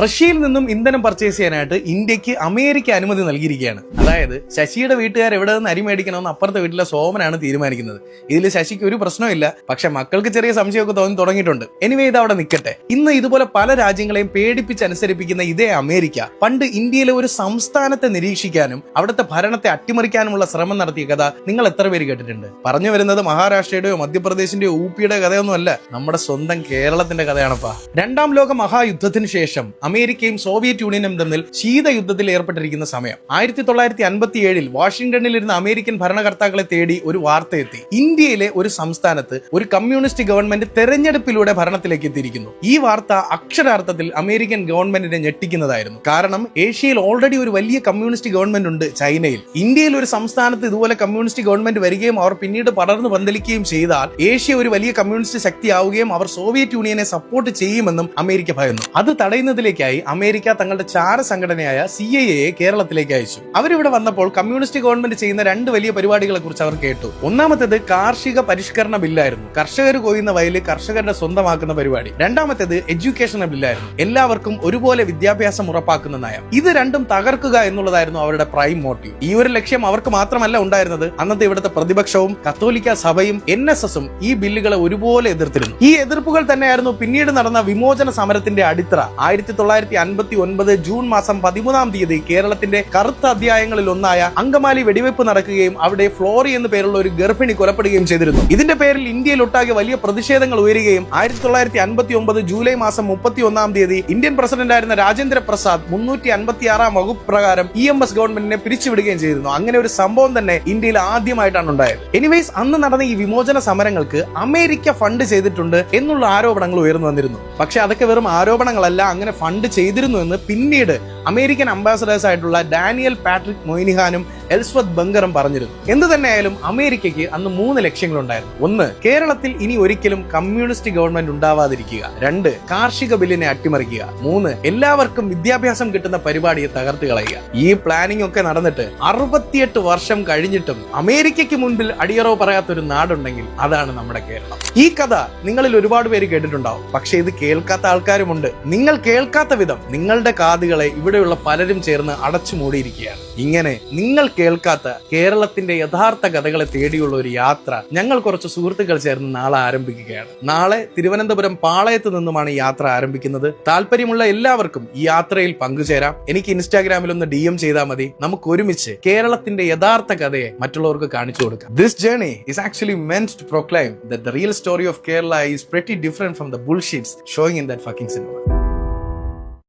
റഷ്യയിൽ നിന്നും ഇന്ധനം പർച്ചേസ് ചെയ്യാനായിട്ട് ഇന്ത്യക്ക് അമേരിക്ക അനുമതി നൽകിയിരിക്കുകയാണ്. അതായത് ശശിയുടെ വീട്ടുകാർ എവിടെ നിന്ന് അരി മേടിക്കണമെന്ന് അപ്പുറത്തെ വീട്ടിലെ സോമനാണ് തീരുമാനിക്കുന്നത്. ഇതിൽ ശശിക്ക് ഒരു പ്രശ്നമില്ല, പക്ഷെ മക്കൾക്ക് ചെറിയ സംശയമൊക്കെ തോന്നി തുടങ്ങിയിട്ടുണ്ട്. എനിവേ, ഇത് അവിടെ നിൽക്കട്ടെ. ഇന്ന് ഇതുപോലെ പല രാജ്യങ്ങളെയും പേടിപ്പിച്ചനുസരിപ്പിക്കുന്ന ഇതേ അമേരിക്ക പണ്ട് ഇന്ത്യയിലെ ഒരു സംസ്ഥാനത്തെ നിരീക്ഷിക്കാനും അവിടുത്തെ ഭരണത്തെ അട്ടിമറിക്കാനുമുള്ള ശ്രമം നടത്തിയ കഥ നിങ്ങൾ എത്ര പേര് കേട്ടിട്ടുണ്ട്? പറഞ്ഞു വരുന്നത് മഹാരാഷ്ട്രയുടെയോ മധ്യപ്രദേശിന്റെയോ ഊപ്പിയുടെ കഥയൊന്നുമല്ല, നമ്മുടെ സ്വന്തം കേരളത്തിന്റെ കഥയാണപ്പാ. രണ്ടാം ലോക മഹായുദ്ധത്തിന് ശേഷം അമേരിക്കയും സോവിയറ്റ് യൂണിയനും തമ്മിൽ ശീതയുദ്ധത്തിൽ ഏർപ്പെട്ടിരിക്കുന്ന സമയം 1957 വാഷിംഗ്ടണിൽ ഇരുന്ന അമേരിക്കൻ ഭരണകർത്താക്കളെ തേടി ഒരു വാർത്ത എത്തി. ഇന്ത്യയിലെ ഒരു സംസ്ഥാനത്ത് ഒരു കമ്മ്യൂണിസ്റ്റ് ഗവൺമെന്റ് തെരഞ്ഞെടുപ്പിലൂടെ ഭരണത്തിലേക്ക് എത്തിയിരിക്കുന്നു. ഈ വാർത്ത അക്ഷരാർത്ഥത്തിൽ അമേരിക്കൻ ഗവൺമെന്റിനെ ഞെട്ടിക്കുന്നതായിരുന്നു. കാരണം ഏഷ്യയിൽ ഓൾറെഡി ഒരു വലിയ കമ്മ്യൂണിസ്റ്റ് ഗവൺമെന്റ് ഉണ്ട്, ചൈനയിൽ. ഇന്ത്യയിൽ ഒരു സംസ്ഥാനത്ത് ഇതുപോലെ കമ്മ്യൂണിസ്റ്റ് ഗവൺമെന്റ് വരികയും അവർ പിന്നീട് പടർന്നു പന്തലിക്കുകയും ചെയ്താൽ ഏഷ്യ ഒരു വലിയ കമ്മ്യൂണിസ്റ്റ് ശക്തിയാവുകയും അവർ സോവിയറ്റ് യൂണിയനെ സപ്പോർട്ട് ചെയ്യുമെന്നും അമേരിക്ക ഭയന്നു. അത് തടയുന്നതിലേക്കായി അമേരിക്ക തങ്ങളുടെ ചാര സംഘടനയായ CIA കേരളത്തിലേക്ക് അയച്ചു. അവരിവിടെ വന്നപ്പോൾ കമ്മ്യൂണിസ്റ്റ് ഗവൺമെന്റ് ചെയ്യുന്ന രണ്ട് വലിയ പരിപാടികളെ കുറിച്ച് അവർ കേട്ടു. ഒന്നാമത്തേത് കാർഷിക പരിഷ്കരണ ബില്ലായിരുന്നു, കർഷകർ കൊയ്യുന്ന വയല് കർഷകരുടെ സ്വന്തമാക്കുന്ന പരിപാടി. രണ്ടാമത്തേത് എഡ്യൂക്കേഷൻ ബില്ലായിരുന്നു, എല്ലാവർക്കും ഒരുപോലെ വിദ്യാഭ്യാസം ഉറപ്പാക്കുന്ന നയം. ഇത് രണ്ടും തകർക്കുക എന്നുള്ളതായിരുന്നു അവരുടെ പ്രൈം മോട്ടീവ്. ഈ ഒരു ലക്ഷ്യം അവർക്ക് മാത്രമല്ല ഉണ്ടായിരുന്നത്, അന്നത്തെ ഇവിടുത്തെ പ്രതിപക്ഷവും കത്തോലിക്ക സഭയും NSSഉം ഈ ബില്ലുകളെ ഒരുപോലെ എതിർത്തിരുന്നു. ഈ എതിർപ്പുകൾ തന്നെയായിരുന്നു പിന്നീട് നടന്ന വിമോചന സമരത്തിന്റെ അടിത്തറ. 1959 ജൂൺ മാസം 13-ാം തീയതി കേരളത്തിന്റെ കറുത്ത അധ്യായങ്ങളിൽ ഒന്നായ അങ്കമാലി വെടിവെപ്പ് നടക്കുകയും അവിടെ ഫ്ലോറി എന്നു പേരുള്ള ഒരു ഗർഭിണി കൊലപ്പെടുകയും ചെയ്തിരുന്നു. ഇതിന്റെ പേരിൽ ഇന്ത്യയിലൊട്ടാകെ വലിയ പ്രതിഷേധങ്ങൾ ഉയരുകയും 1959 ജൂലൈ മാസം 31-ാം തീയതി ഇന്ത്യൻ പ്രസിഡന്റായിരുന്ന രാജേന്ദ്ര പ്രസാദ് 356-ാം വകുപ്പ് പ്രകാരം EMS ഗവൺമെന്റിനെ പിരിച്ചുവിടുകയും ചെയ്തിരുന്നു. അങ്ങനെ ഒരു സംഭവം തന്നെ ഇന്ത്യയിൽ ആദ്യമായിട്ടാണ് ഉണ്ടായത്. എനിവേസ്, അന്ന് നടന്ന ഈ വിമോചന സമരങ്ങൾക്ക് അമേരിക്ക ഫണ്ട് ചെയ്തിട്ടുണ്ട് എന്നുള്ള ആരോപണങ്ങൾ ഉയർന്നു വന്നിരുന്നു. പക്ഷെ അതൊക്കെ വെറും ആരോപണങ്ങളല്ല, അങ്ങനെ ഫണ്ട് ചെയ്തിരുന്നു എന്ന് പിന്നീട് അമേരിക്കൻ അംബാസഡേഴ്സ് ആയിട്ടുള്ള ഡാനിയൽ പാട്രിക് മൊയ്നിഹാനും എൽസ്വർത്ത് ബങ്കറും പറഞ്ഞിരുന്നു. എന്ത് തന്നെയായാലും അമേരിക്കയ്ക്ക് അന്ന് 3 ലക്ഷ്യങ്ങളുണ്ടായിരുന്നു. 1, കേരളത്തിൽ ഇനി ഒരിക്കലും കമ്മ്യൂണിസ്റ്റ് ഗവൺമെന്റ് ഉണ്ടാവാതിരിക്കുക. 2, കാർഷിക ബില്ലിനെ അട്ടിമറിക്കുക. 3, എല്ലാവർക്കും വിദ്യാഭ്യാസം കിട്ടുന്ന പരിപാടിയെ തകർത്ത് കളയുക. ഈ പ്ലാനിംഗ് ഒക്കെ നടന്നിട്ട് 68 വർഷം കഴിഞ്ഞിട്ടും അമേരിക്കയ്ക്ക് മുൻപിൽ അടിയറവ് പറയാത്തൊരു നാടുണ്ടെങ്കിൽ അതാണ് നമ്മുടെ കേരളം. ഈ കഥ നിങ്ങളിൽ ഒരുപാട് പേര് കേട്ടിട്ടുണ്ടാവും, പക്ഷെ ഇത് കേൾക്കാത്ത ആൾക്കാരുമുണ്ട്. നിങ്ങൾ കേൾക്കാത്ത വിധം നിങ്ങളുടെ കാതുകളെ ഇവിടെയുള്ള പലരും ചേർന്ന് അടച്ചു മൂടിയിരിക്കുകയാണ്. ഇങ്ങനെ നിങ്ങൾ കേൾക്കാത്ത കേരളത്തിന്റെ യഥാർത്ഥ കഥകളെ തേടിയുള്ള ഒരു യാത്ര ഞങ്ങൾ കുറച്ച് സുഹൃത്തുക്കൾ ചേർന്ന് നാളെ ആരംഭിക്കുകയാണ്. നാളെ തിരുവനന്തപുരം പാളയത്ത് നിന്നുമാണ് ഈ യാത്ര ആരംഭിക്കുന്നത്. താല്പര്യമുള്ള എല്ലാവർക്കും ഈ യാത്രയിൽ പങ്കുചേരാം. എനിക്ക് ഇൻസ്റ്റാഗ്രാമിൽ ഒന്ന് DM ചെയ്താൽ മതി. നമുക്ക് ഒരുമിച്ച് കേരളത്തിന്റെ യഥാർത്ഥ കഥയെ മറ്റുള്ളവർക്ക് കാണിച്ചു കൊടുക്കാം. This journey is actually meant to proclaim that the real story of Kerala is pretty different from the bullshits showing in that fucking cinema.